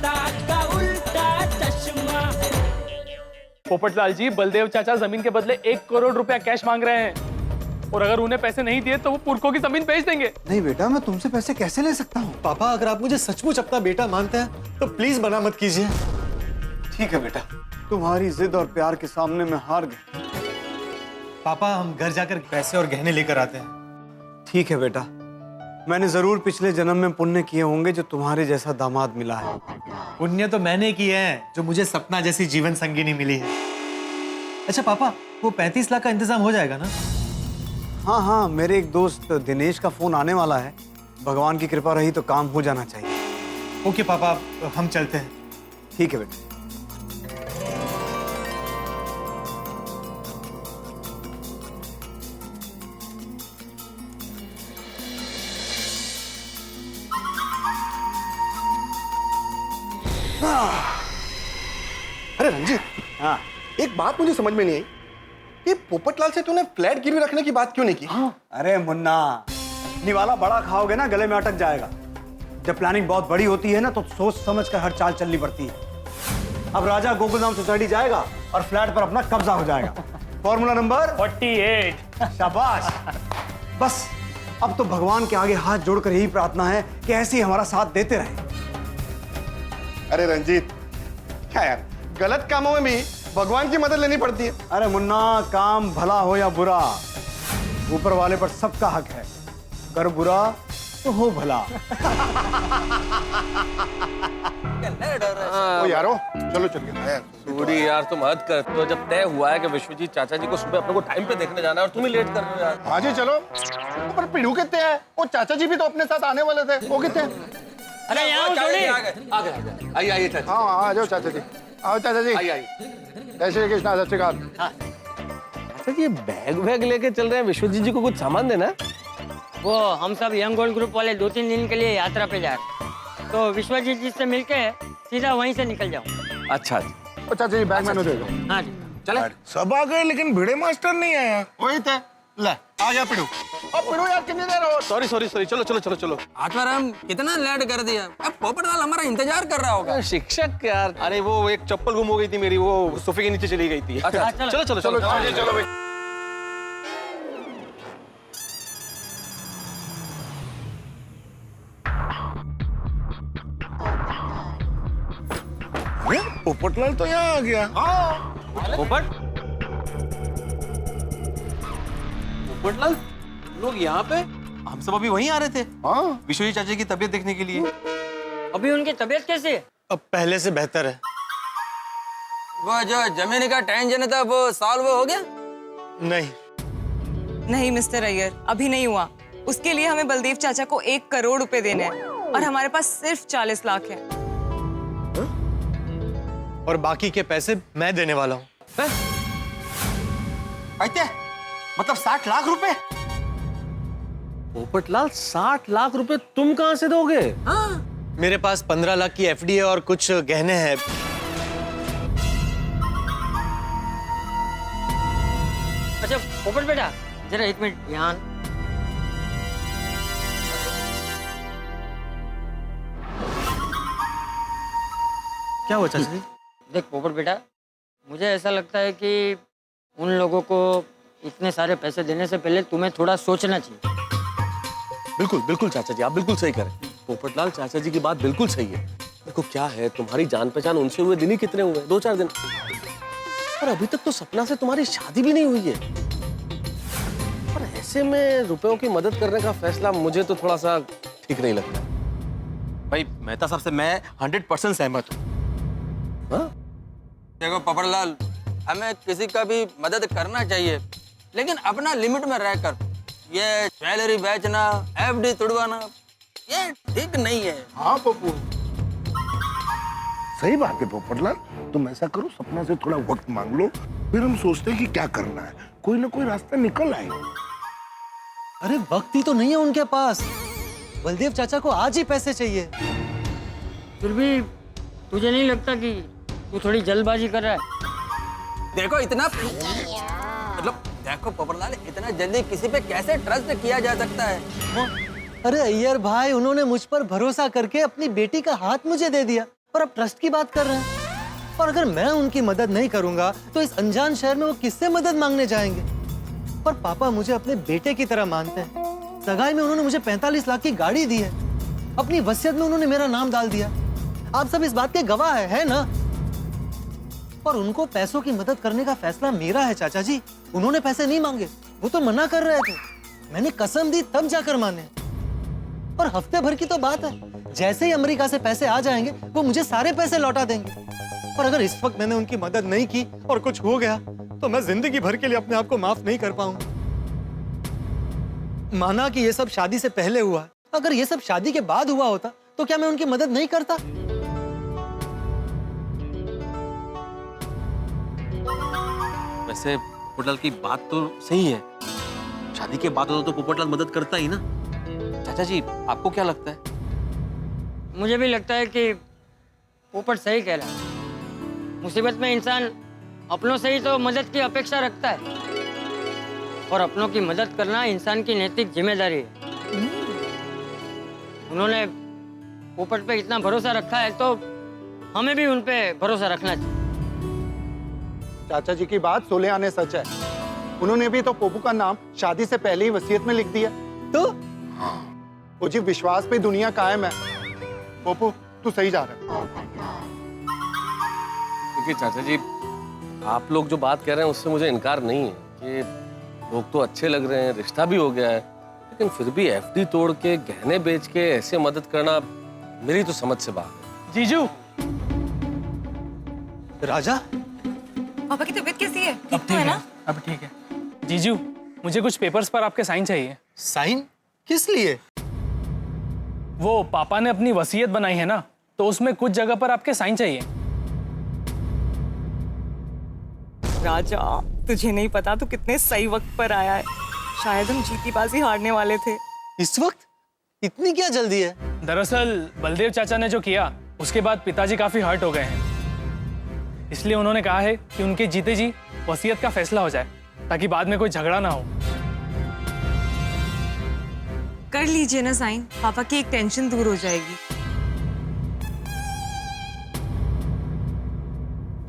जनता का उल्टा चश्मा। पोपटलाल जी, बलदेव चाचा जमीन के बदले 1 करोड़ रुपया कैश मांग रहे हैं, और अगर उन्हें पैसे नहीं दिए तो वो पुरखों की जमीन बेच देंगे। नहीं बेटा, मैं तुमसे पैसे कैसे ले सकता हूँ? पापा, अगर आप मुझे सचमुच अपना बेटा मानते हैं तो प्लीज मना मत कीजिए। ठीक है बेटा, तुम्हारी जिद और प्यार के सामने मैं हार गया। पापा, हम घर जाकर पैसे और गहने लेकर आते हैं। ठीक है बेटा, मैंने जरूर पिछले जन्म में पुण्य किए होंगे जो तुम्हारे जैसा दामाद मिला है। पुण्य तो मैंने किए हैं जो मुझे सपना जैसी जीवन संगिनी मिली है। अच्छा पापा, वो 35 लाख का इंतजाम हो जाएगा ना? हाँ हाँ, मेरे एक दोस्त दिनेश का फोन आने वाला है। भगवान की कृपा रही तो काम हो जाना चाहिए। ओके पापा, हम चलते हैं। ठीक है बेटा। अरे रंजीत, हाँ एक बात मुझे समझ में नहीं आई, ये पोपटलाल से तूने फ्लैट गिरवी रखने की बात क्यों नहीं की? अरे मुन्ना, निवाला बड़ा खाओगे ना गले में अटक जाएगा। जब प्लानिंग बहुत बड़ी होती है ना तो सोच समझ कर हर चाल चलनी पड़ती है। अब राजा गोकुलधाम सोसाइटी जाएगा और फ्लैट पर अपना कब्जा हो जाएगा। Formula number 48। शाबाश। बस अब तो भगवान के आगे हाथ जोड़कर यही प्रार्थना है कि ऐसे ही हमारा साथ देते रहे। अरे रंजीत, क्या यार, गलत कामों में भी भगवान की मदद लेनी पड़ती है। अरे मुन्ना, काम भला हो या बुरा, ऊपर वाले पर सबका हक है। कर बुरा तो हो भला। ओ यारो, चलो चल के। सूरी यार, तुम हद कर। तो जब तय हुआ है कि विश्वजीत चाचा जी को सुबह अपने को टाइम पे देखने जाना है और तुम ही लेट कर रहे हो यार। हाँ जी चलो। पर पिड़ू कितने हैं? वो चाचा जी भी तो अपने साथ आने वाले थे, वो कितने हैं? अरे यहाँ थोड़ी आइए चाचा। हाँ आ जाओ चाचा जी, आओ चाचा जी। आइए। जय श्री कृष्णा, सत श्री अकाल। अच्छा, ये बैग वैग लेके चल रहे हैं, विश्वजीत जी को कुछ सामान देना है? वो हम सब यंग गोल्ड ग्रुप वाले 2-3 दिन के लिए यात्रा पे जा रहे हैं, तो विश्वजीत जी से मिलके सीधा वहीं से निकल जाऊँ। अच्छा जी। ओ चाचा जी, बैग मैंने दे दो। हाँ जी। चले। सब आ गए लेकिन भिड़े मास्टर नहीं आया। वही थे। ले आ जा पिड़ू। अब पिड़ू यार, कितनी देर हो? सॉरी, चलो। आत्माराम, कितना लेट कर दिया। अब पोपटलाल हमारा इंतजार कर रहा होगा। शिक्षक यार, अरे वो एक चप्पल गुम हो गई थी मेरी, वो सोफे के नीचे चली गई थी। अच्छा चलो भाई। अरे पोपटलाल तो यहाँ आ गया। पोपटलाल, लोग यहाँ पे? हम सब अभी वहीं आ रहे थे, हाँ विश्वजीत चाचा की तबीयत देखने के लिए। अभी उनकी तबीयत कैसी है? अब पहले से बेहतर है। वो जो जमीन का टेंशन था वो सॉल्व हो गया? नहीं मिस्टर अय्यर, अभी नहीं हुआ। उसके लिए हमें बलदेव चाचा को 1 करोड़ रुपए देने हैं और हमारे पास सिर्फ 40 लाख हैं। और बाकी के पैसे मैं देने वाला हूँ। मतलब 60 लाख रुपए? पोपटलाल, 60 लाख रुपए तुम कहाँ से दोगे? मेरे पास 15 लाख की एफडी है और कुछ गहने हैं। अच्छा पोपट बेटा, जरा 1 मिनट ध्यान। क्या हुआ चाचा जी? देख पोपट बेटा, मुझे ऐसा लगता है कि उन लोगों को इतने सारे पैसे देने से पहले तुम्हें थोड़ा सोचना चाहिए। बिल्कुल चाचा जी, आप बिल्कुल सही करें। पोपटलाल, चाचा जी की बात बिल्कुल सही है। देखो क्या है, तुम्हारी जान पहचान उनसे हुए दिन ही कितने हुए? 2-4 दिन। और अभी तक तो सपना से तुम्हारी शादी भी नहीं हुई है। और ऐसे में रुपयों की मदद करने का फैसला मुझे तो थोड़ा सा ठीक नहीं लगता। भाई मेहता साहब से मैं 100% सहमत हूँ। देखो पोपटलाल, हमें किसी का भी मदद करना चाहिए, लेकिन अपना लिमिट में रहकर। ये ज्वेलरी बेचना, एफडी तुड़वाना, ये ठीक नहीं है। हाँ पप्पू, सही बात है पोपटलाल, तुम ऐसा करो, सपना से थोड़ा वक्त मांग लो, फिर हम सोचते हैं कि क्या करना है। कोई ना कोई रास्ता निकल आएगा। अरे वक्त ही तो नहीं है उनके पास। बलदेव चाचा को आज ही पैसे चाहिए। फिर भी तुझे नहीं लगता कि तू थोड़ी जल्दबाजी कर रहा है? देखो इतना मतलब देखो पोपटलाल, इतना जल्दी किसी पे कैसे ट्रस्ट किया जा सकता है? अरे अय्यर भाई, उन्होंने मुझ पर भरोसा करके अपनी बेटी का हाथ मुझे दे दिया। और अब ट्रस्ट की बात कर रहे हैं। और अगर मैं उनकी मदद नहीं करूंगा तो इस अनजान शहर में वो किससे मदद मांगने जाएंगे? पर पापा मुझे अपने बेटे की तरह मानते हैं। सगाई में उन्होंने मुझे 45 लाख की गाड़ी दी है। अपनी वसीयत में उन्होंने मेरा नाम डाल दिया। आप सब इस बात के गवाह है ना? और उनको पैसों की मदद करने का फैसला मेरा है चाचा जी। उन्होंने पैसे नहीं मांगे, वो तो मना कर रहे थे। मैंने कसम दी तब जाकर माने। और हफ्ते भर की तो बात है, जैसे ही अमेरिका से पैसे आ जाएंगे वो मुझे सारे पैसे लौटा देंगे। और अगर इस वक्त मैंने उनकी मदद नहीं की और कुछ हो गया तो मैं जिंदगी भर के लिए अपने आप को माफ नहीं कर पाऊंगा। माना कि ये सब शादी से पहले हुआ, अगर ये सब शादी के बाद हुआ होता तो क्या मैं उनकी मदद नहीं करता? वैसे पोपटलाल की बात तो सही है, शादी के बाद होता तो पोपटलाल मदद करता ही ना। चाचा जी आपको क्या लगता है? मुझे भी लगता है कि पोपट सही कह रहा है। मुसीबत में इंसान अपनों से ही तो मदद की अपेक्षा रखता है, और अपनों की मदद करना इंसान की नैतिक जिम्मेदारी है। उन्होंने पोपट पे इतना भरोसा रखा है तो हमें भी उन पे भरोसा रखना चाहिए। चाचा जी की बात सोले आने सच है। उन्होंने भी तो पोपू का नाम शादी से पहले ही वसीयत में लिख दिया। तो वो जी विश्वास पे दुनिया कायम है। पोपू तू सही जा रहा है। देखिए चाचा जी, आप लोग जो बात कह रहे हैं उससे मुझे इनकार नहीं है कि लोग तो अच्छे लग रहे हैं, रिश्ता भी हो गया है, लेकिन फिर भी एफडी तोड़ के गहने बेच के ऐसे मदद करना मेरी तो समझ से बाहर है। जीजू, राजा, पापा की तबीयत कैसी है? ठीक तो है ना? अब ठीक है। जीजू, मुझे कुछ पेपर्स पर आपके साइन चाहिए। साइन किस लिए? वो पापा ने अपनी वसीयत बनाई है ना, तो उसमें कुछ जगह पर आपके साइन चाहिए। राजा, तुझे नहीं पता तू कितने सही वक्त पर आया है। शायद हम जीतीबाजी हारने वाले थे। इस वक्त? इतनी क्या जल्दी है? दरअसल बलदेव चाचा ने जो किया उसके बाद पिताजी काफी हर्ट हो गए हैं, इसलिए उन्होंने कहा है कि उनके जीते जी वसीयत का फैसला हो जाए, ताकि बाद में कोई झगड़ा ना हो। कर लीजिए ना साइन, पापा की एक टेंशन दूर हो जाएगी।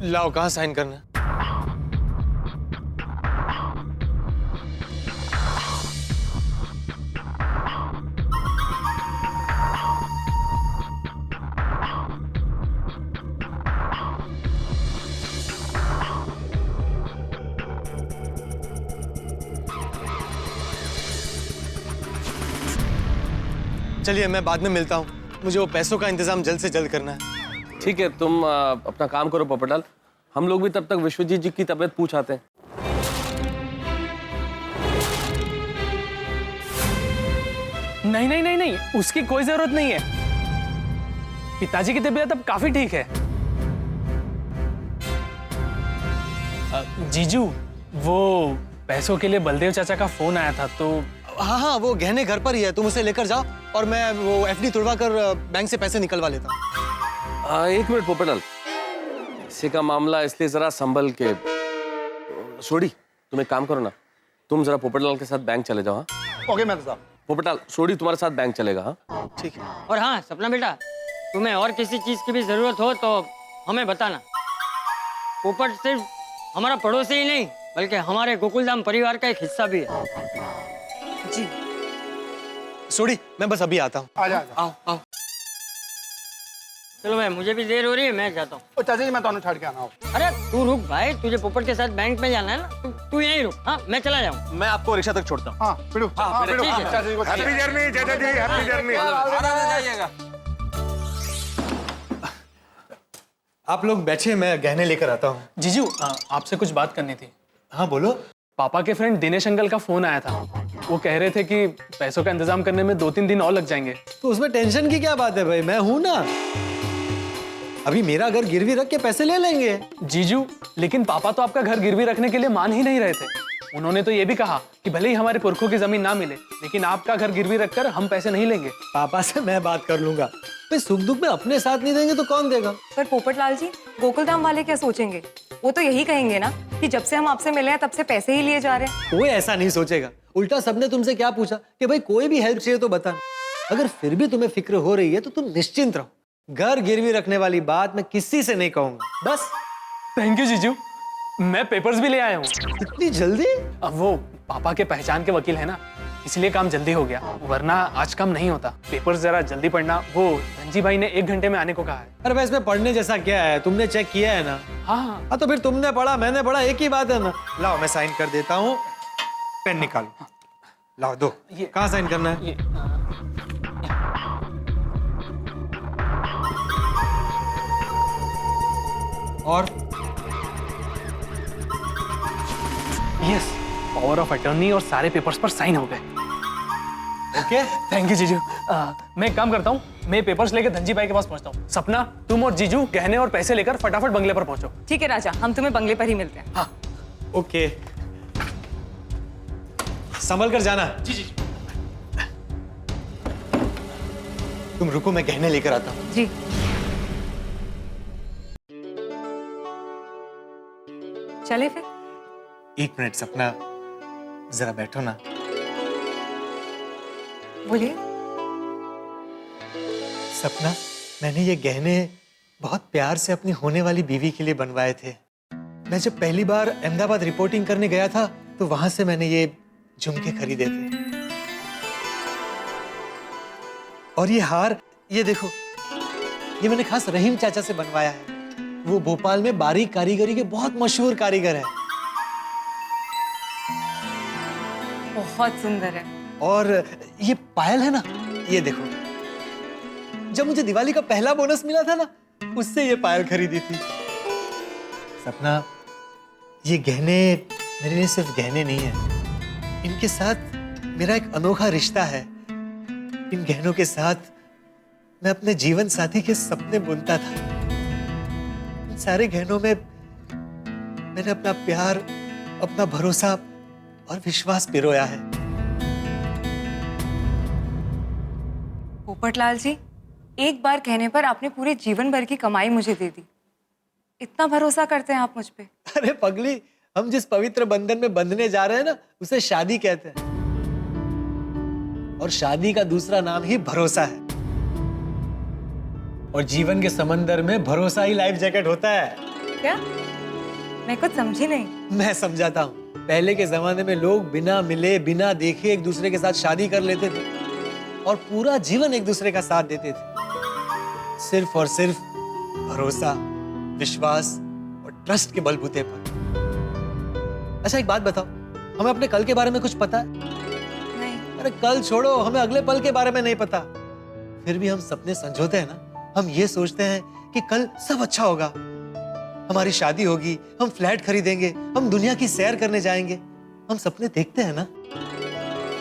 लाओ, कहाँ साइन करना है? चलिए, मैं बाद में मिलता हूँ। मुझे वो पैसों का इंतजाम जल्द से जल्द करना है। ठीक है, तुम अपना काम करो पोपटलाल, हम लोग भी तब तक विश्वजीत जी की तबीयत पूछ आते हैं। नहीं नहीं नहीं नहीं, उसकी कोई जरूरत नहीं है। पिताजी की तबीयत अब काफी ठीक है। जीजू, वो पैसों के लिए बलदेव चाचा का फोन आया था, तो हाँ हाँ, वो गहने घर पर ही है, तुम उसे लेकर जाओ और मैं वो एफडी तुड़वा कर बैंक से पैसे निकलवा लेता हूँ। एक मिनट पोपटलाल, पैसे का मामला इसलिए जरा संभल के। सोडी, तुम एक काम करो ना, तुम जरा पोपटलाल के साथ बैंक चले जाओ। हाँ ओके मैं साहब। पोपटलाल, सोडी तुम्हारे साथ बैंक चलेगा। हाँ ठीक है। और हाँ सपना बेटा, तुम्हें और किसी चीज की भी जरूरत हो तो हमें बताना। पोपट सिर्फ हमारा पड़ोसी ही नहीं, बल्कि हमारे गोकुलधाम परिवार का एक हिस्सा भी है। जी सोडी, मैं बस अभी आता हूँ। आजा आजा। आओ आओ। चलो भाई, मुझे भी देर हो रही है, मैं जाता हूँ। ओ चाचा जी मैं छाड़ के आना हो। अरे तू रुक भाई, तुझे पोपट के साथ बैंक में जाना है ना, तू यहीं रुक। हाँ, मैं चला जाऊँ। मैं आपको रिक्शा तक छोड़ता हूँ। हाँ पिड़ू। हाँ पिड़ू। ठीक है। चाचा जी को हैप्पी जर्नी चाचा जी, हैप्पी जर्नी। जाइएगा। आप लोग बैठिए, मैं गहने लेकर आता हूँ। जीजू, आपसे कुछ बात करनी थी। हाँ बोलो। पापा के फ्रेंड दिनेश अंकल का फोन आया था। वो कह रहे थे कि पैसों का इंतजाम करने में 2-3 दिन और लग जाएंगे। तो उसमें टेंशन की क्या बात है भाई, मैं हूं ना। अभी मेरा घर गिरवी रख के पैसे ले लेंगे। जीजू, लेकिन पापा तो आपका घर गिरवी रखने के लिए मान ही नहीं रहे थे। उन्होंने तो ये भी कहा कि भले ही हमारे पुरखों की जमीन ना मिले, लेकिन आपका घर गिरवी रखकर हम पैसे नहीं लेंगे। पापा से मैं बात कर लूंगा। भाई सुख दुख में अपने साथ नहीं देंगे तो कौन देगा? पर पोपटलाल जी, गोकुलधाम वाले क्या सोचेंगे? वो तो यही कहेंगे ना कि जब से हम आपसे मिले हैं तब से पैसे ही लिए जा रहे हैं। कोई ऐसा नहीं सोचेगा। उल्टा सबने तुमसे क्या पूछा कि भाई कोई भी हेल्प चाहिए तो बता। अगर फिर भी तुम्हें फिक्र हो रही है तो तुम निश्चिंत रहो। घर गिरवी रखने वाली बात मैं किसी से नहीं कहूंगा। बस। थैंक यू जीजू, मैं पेपर्स भी ले आया हूँ। इतनी जल्दी? अब वो पापा के पहचान के वकील है ना, इसलिए काम जल्दी हो गया, वरना आज काम नहीं होता। पेपर्स जरा जल्दी पढ़ना, वो धनजी भाई ने 1 घंटे में आने को कहा है। अरे भाई इसमें पढ़ने जैसा क्या है, तुमने चेक किया है ना? हाँ तो फिर तुमने पढ़ा मैंने पढ़ा एक ही बात है ना। लाओ मैं साइन कर देता हूँ, पेन निकालो, लाओ दो। ये कहाँ साइन करना है? ये और यस, पावर ऑफ अटर्नी और सारे पेपर्स पर साइन हो गए। ओके, थैंक यू जीजू। मैं एक काम करता हूँ, मैं पेपर्स लेकर धनजी भाई के पास पहुँचता हूँ। सपना, तुम और जीजू गहने और पैसे लेकर फटाफट बंगले पर पहुँचो। ठीक है राजा, हम तुम्हें बंगले पर ही मिलते हैं। हाँ ओके, संभल कर जाना। जी जी। तुम रुको, मैं गहने लेकर आता हूँ। जी। चले फिर। 1 मिनट सपना, जरा बैठो ना। बोलिए। सपना, मैंने ये गहने बहुत प्यार से अपनी होने वाली बीवी के लिए बनवाए थे। मैं जब पहली बार अहमदाबाद रिपोर्टिंग करने गया था तो वहां से मैंने ये झुमके खरीदे थे। और ये हार, ये देखो, ये मैंने खास रहीम चाचा से बनवाया है। वो भोपाल में बारीक कारीगरी के बहुत मशहूर कारीगर है। बहुत सुंदर है। और ये पायल है ना, ये देखो, जब मुझे दिवाली का पहला बोनस मिला था ना, उससे ये पायल खरीदी थी। सपना, ये गहने मेरे लिए सिर्फ गहने नहीं है, इनके साथ मेरा एक अनोखा रिश्ता है। इन गहनों के साथ मैं अपने जीवन साथी के सपने बुनता था। इन सारे गहनों में मैंने अपना प्यार, अपना भरोसा और विश्वास पिरोया है। पोपटलाल जी, एक बार कहने पर आपने पूरे जीवन भर की कमाई मुझे दे दी। इतना भरोसा करते हैं आप मुझ पे? अरे पगली, हम जिस पवित्र बंधन में बंधने जा रहे हैं ना, उसे शादी कहते हैं। और शादी का दूसरा नाम ही भरोसा है। और जीवन के समंदर में भरोसा ही लाइफ जैकेट होता है। क्या? मैं कुछ समझी नहीं। मैं समझाता हूँ। पहले के जमाने में लोग बिना मिले, बिना देखे एक दूसरे के साथ शादी कर लेते थे और पूरा जीवन एक दूसरे का साथ देते थे, सिर्फ और सिर्फ भरोसा, विश्वास और ट्रस्ट के बलबूते पर। अच्छा एक बात बताओ, हमें अपने कल के बारे में कुछ पता है? नहीं। अरे कल छोड़ो, हमें अगले पल के बारे में नहीं पता। फिर भी हम सपने संजोते हैं ना। हम ये सोचते हैं कि कल सब अच्छा होगा, हमारी शादी होगी, हम फ्लैट खरीदेंगे, हम दुनिया की सैर करने जाएंगे। हम सपने देखते हैं ना।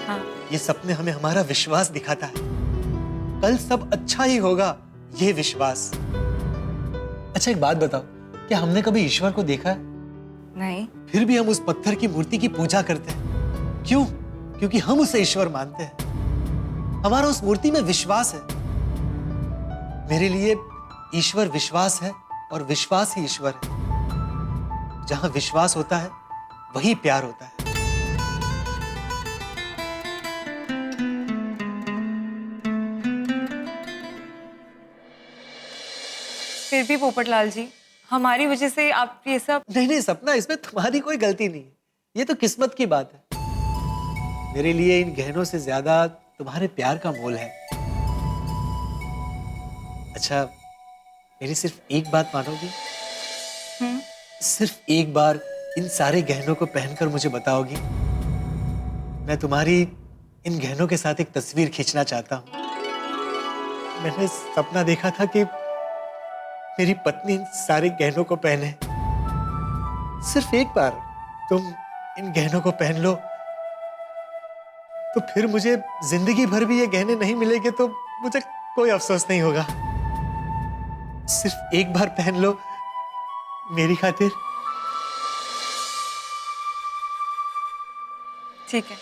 हाँ। ये सपने हमें हमारा विश्वास दिखाता है, कल सब अच्छा ही होगा, ये विश्वास। अच्छा एक बात बताओ, क्या हमने कभी ईश्वर को देखा है? नहीं। फिर भी हम उस पत्थर की मूर्ति की पूजा करते हैं। क्यों? क्योंकि हम उसे ईश्वर मानते हैं। हमारा उस मूर्ति में विश्वास है। मेरे लिए ईश्वर विश्वास है और विश्वास ही ईश्वर है। जहां विश्वास होता है वही प्यार होता है। फिर भी पोपटलाल जी, हमारी वजह से आप ये सब। नहीं सपना, इसमें तुम्हारी कोई गलती नहीं है। ये तो किस्मत की बात है। मेरे लिए इन गहनों से ज्यादा तुम्हारे प्यार का मोल है। अच्छा, मेरी सिर्फ एक बात मानोगी? सिर्फ एक बार इन सारे गहनों को पहनकर मुझे बताओगी? मैं तुम्हारी इन गहनों के साथ एक तस्वीर खींचना चाहता हूं। मैंने सपना देखा था कि मेरी पत्नी इन सारे गहनों को पहने। सिर्फ एक बार तुम इन गहनों को पहन लो, तो फिर मुझे जिंदगी भर भी ये गहने नहीं मिलेंगे तो मुझे कोई अफसोस नहीं होगा। सिर्फ एक बार पहन लो मेरी खातिर। ठीक है।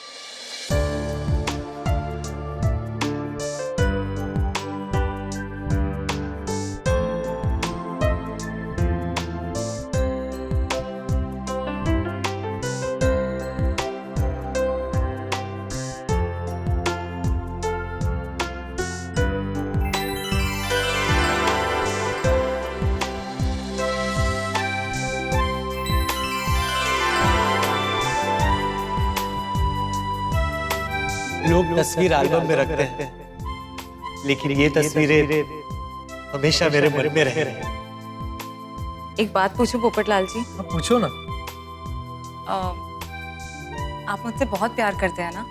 लोग तस्वीर एल्बम में रखते हैं, लेकिन ये तस्वीरें हमेशा मेरे मन में रहे। एक बात पूछूं पोपटलाल जी? अब पूछो ना। आप मुझसे बहुत प्यार करते हैं ना?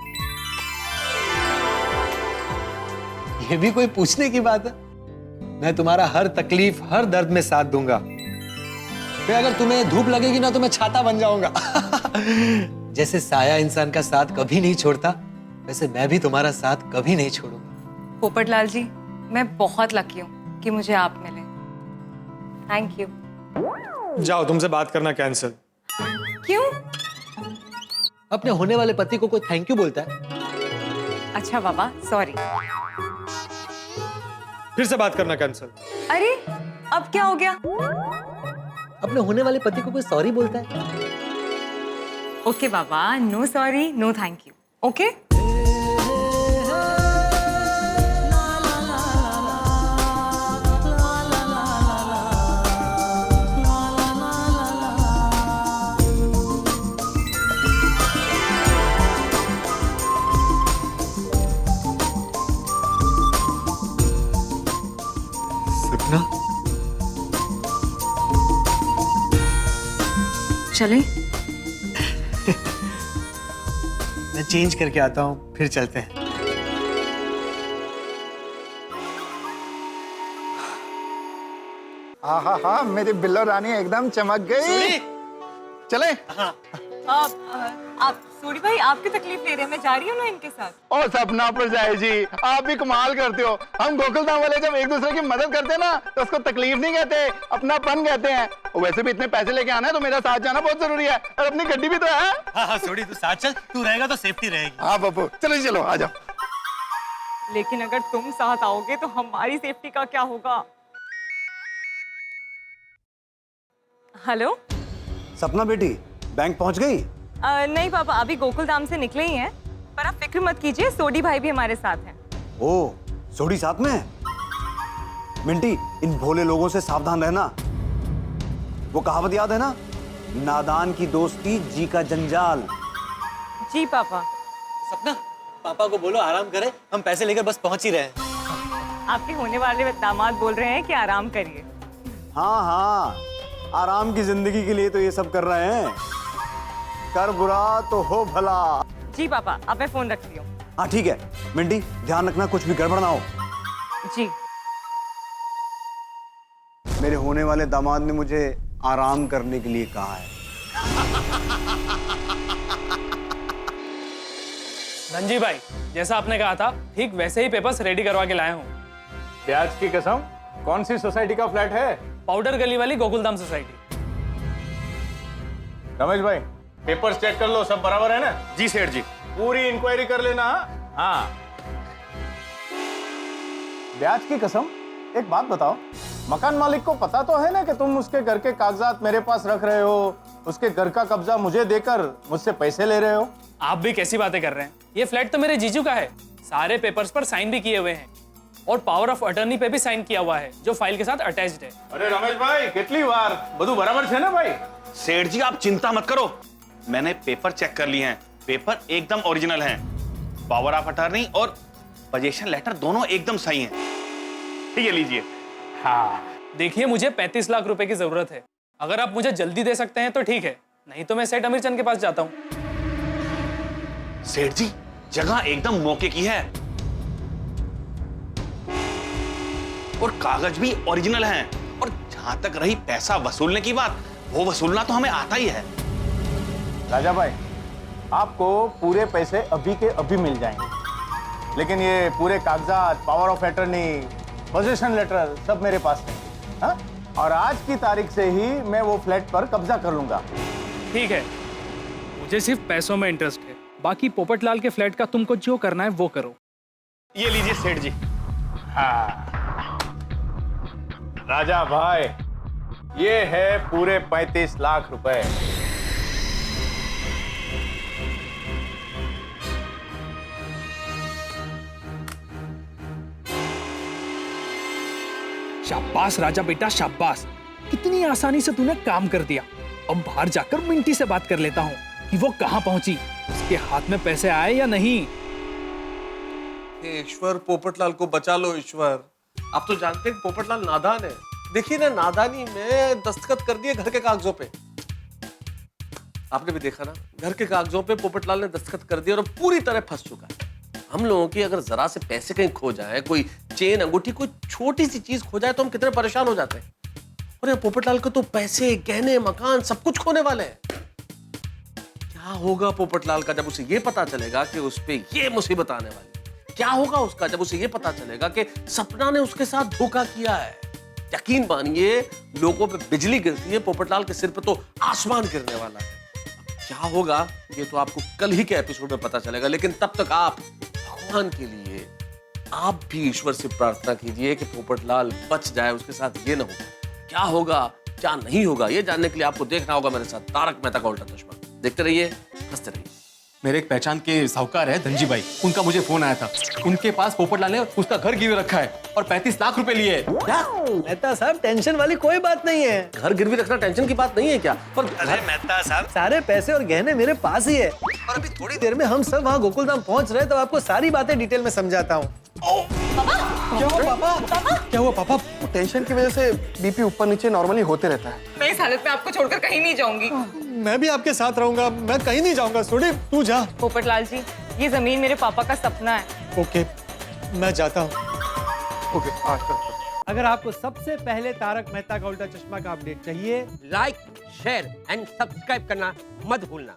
ये भी कोई पूछने की बात है? मैं तुम्हारा हर तकलीफ, हर दर्द में साथ दूंगा। फिर अगर तुम्हें धूप लगेगी ना तो मैं छाता बन जाऊंगा। जैसे साया इंसान का साथ कभी नहीं छोड़ता, वैसे मैं भी तुम्हारा साथ कभी नहीं छोड़ूंगा। पोपटलाल जी, मैं बहुत लकी हूँ कि मुझे आप मिले। Thank you. जाओ, तुमसे बात करना कैंसिल। क्यों? अपने होने वाले पति को कोई थैंक यू बोलता है? अच्छा बाबा, सॉरी। फिर से बात करना कैंसिल। अरे अब क्या हो गया? अपने होने वाले पति को कोई सॉरी बोलता है? ओके बाबा, no sorry, no thank you. Okay? Sapna, चले? मैं चेंज करके आता हूँ, फिर चलते हैं। हाँ, मेरी बिल्लो रानी एकदम चमक गई। चले? आप सूरी भाई, आपकी तकलीफ ले रहे हैं, मैं जा रही हूँ ना इनके साथ। ओ सपना परजाई जी, आप भी कमाल करते हो। हम गोकुलधाम वाले जब एक दूसरे की मदद करते हैं ना तो उसको तकलीफ नहीं कहते, अपनापन कहते हैं। और वैसे भी इतने पैसे लेके आना है तो मेरा साथ जाना बहुत जरूरी है, और अपनी गड्डी भी तो है। हाँ, सोड़ी तू साथ चल, तू रहेगा तो सेफ्टी रहेगी। हाँ पप्पू, चलो आ जाओ। लेकिन अगर तुम साथ आओगे तो हमारी सेफ्टी का क्या होगा? हेलो सपना बेटी, बैंक पहुंच गई? नहीं पापा, अभी गोकुलधाम से निकले ही हैं, पर आप फिक्र मत कीजिए, सोडी भाई भी हमारे साथ हैं। ओ, सोडी साथ में है? मिंटी, इन भोले लोगों से सावधान रहना। वो कहावत याद है ना, नादान की दोस्ती जी का जंजाल। जी पापा। सपना, पापा को बोलो आराम करे, हम पैसे लेकर बस पहुंच ही रहे हैं। आपके होने वाले दामाद बोल रहे हैं कि आराम करिए। हाँ, आराम की जिंदगी के लिए तो ये सब कर रहे हैं। कर बुरा तो हो भला। जी पापा, अब मैं फोन रखती हूँ। हाँ ठीक है मिंटी, ध्यान रखना कुछ भी गड़बड़ ना हो। जी। मेरे होने वाले दामाद ने मुझे आराम करने के लिए कहा है। धनजी भाई, जैसा आपने कहा था ठीक वैसे ही पेपर्स रेडी करवा के लाया हूँ। प्याज की कसम, कौन सी सोसाइटी का फ्लैट है? पाउडर गली वाली गोकुलधाम सोसाइटी। रमेश भाई, पेपर्स चेक कर लो, सब बराबर है ना? जी सेठ जी। पूरी इंक्वायरी कर लेना। हाँ। ब्याज की कसम, एक बात बताओ, मकान मालिक को पता तो है ना कि तुम उसके घर के कागजात मेरे पास रख रहे हो, उसके घर का कब्जा मुझे देकर मुझसे पैसे ले रहे हो? आप भी कैसी बातें कर रहे हैं? ये फ्लैट तो मेरे जीजू का है, सारे पेपर्स पर साइन भी किए हुए हैं और पावर ऑफ अटर्नी पे भी साइन किया हुआ है, जो फाइल के साथ अटैच्ड है। अरे रमेश भाई, कितनी बार बधु बराबर है ना भाई? सेठ जी आप चिंता मत करो, मैंने पेपर चेक कर लिए हैं, पेपर एकदम ओरिजिनल हैं, पावर ऑफ अटर्नी और पोजीशन लेटर दोनों एकदम सही हैं। ठीक है, लीजिए। हाँ देखिए, मुझे 35 लाख रुपए की जरूरत है, अगर आप मुझे जल्दी दे सकते हैं तो ठीक है, नहीं तो मैं सेठ अमीरचंद के पास जाता हूँ। सेठ जी, जगह एकदम मौके की है और कागज भी ओरिजिनल हैं, और जहां तक रही पैसा वसूलने की बात, वो वसूलना तो हमें आता ही है। राजा भाई, आपको पूरे पैसे अभी के अभी मिल जाएंगे, लेकिन ये पूरे कागजात, power of attorney, position letter सब मेरे पास है। हाँ? और आज की तारीख से ही मैं वो फ्लैट पर कब्जा कर लूंगा। ठीक है, मुझे सिर्फ पैसों में इंटरेस्ट है, बाकी पोपटलाल के फ्लैट का तुमको जो करना है वो करो। ये लीजिए सेठ जी। हाँ राजा भाई, ये है पूरे 35 लाख रुपए। शाबाश राजा बेटा, शाबाश, कितनी आसानी से तूने काम कर दिया। अब बाहर जाकर मिंटी से बात कर लेता हूँ कि वो कहाँ पहुंची, उसके हाथ में पैसे आए या नहीं। हे ईश्वर, पोपटलाल को बचा लो ईश्वर। आप तो जानते हैं पोपटलाल नादान है। देखिए ना, नादानी में दस्तखत कर दिए घर के कागजों पे। आपने भी देखा ना, घर के कागजों पे पोपटलाल ने दस्तखत कर दिया और पूरी तरह फंस चुका है। हम लोगों की अगर जरा से पैसे कहीं खो जाए, कोई चेन अंगूठी, कोई छोटी सी चीज खो जाए तो हम कितने परेशान हो जाते हैं। और ये पोपटलाल को तो पैसे, गहने, मकान सब कुछ खोने वाले हैं। क्या होगा पोपटलाल का जब उसे ये पता चलेगा कि उस पे ये मुसीबत आने वाली? क्या होगा उसका जब उसे ये पता चलेगा कि सपना ने उसके साथ धोखा किया है? यकीन मानिए, लोगों पे बिजली गिरती है, पोपटलाल के सिर पे तो आसमान गिरने वाला है। क्या होगा ये तो आपको कल ही के एपिसोड में पता चलेगा, लेकिन तब तक आप भगवान के लिए आप भी ईश्वर से प्रार्थना कीजिए कि पोपटलाल बच जाए, उसके साथ ये ना हो। क्या होगा क्या नहीं होगा ये जानने के लिए आपको देखना होगा मेरे साथ तारक मेहता का उल्टा चश्मा। देखते रहिए, हंसते रहिए। मेरे एक पहचान के साहूकार है धनजी भाई, उनका मुझे फोन आया था। उनके पास पोपटलाल ने उसका घर गिरवी रखा है और 35 लाख रुपए लिए। क्या मेहता साहब, टेंशन वाली कोई बात नहीं है। घर गिरवी रखना टेंशन की बात नहीं है क्या? पर अरे मेहता साहब, सारे पैसे और गहने मेरे पास ही है। और अभी थोड़ी देर में हम सब वहाँ गोकुलधाम पहुँच रहे, तो आपको सारी बातें डिटेल में समझाता हूँ। क्या हुआ पापा? क्या हुआ पापा? टेंशन की वजह से बीपी ऊपर नीचे नॉर्मली होते रहता है। मैं इस हालत में आपको छोड़कर कहीं नहीं जाऊंगी। मैं भी आपके साथ रहूंगा, मैं कहीं नहीं जाऊंगा। सुनी, तू जा। पोपटलाल जी, ये जमीन मेरे पापा का सपना है। ओके, मैं जाता हूँ। ओके, अगर आपको सबसे पहले तारक मेहता का उल्टा चश्मा का अपडेट चाहिए, लाइक, शेयर एंड सब्सक्राइब करना मत भूलना।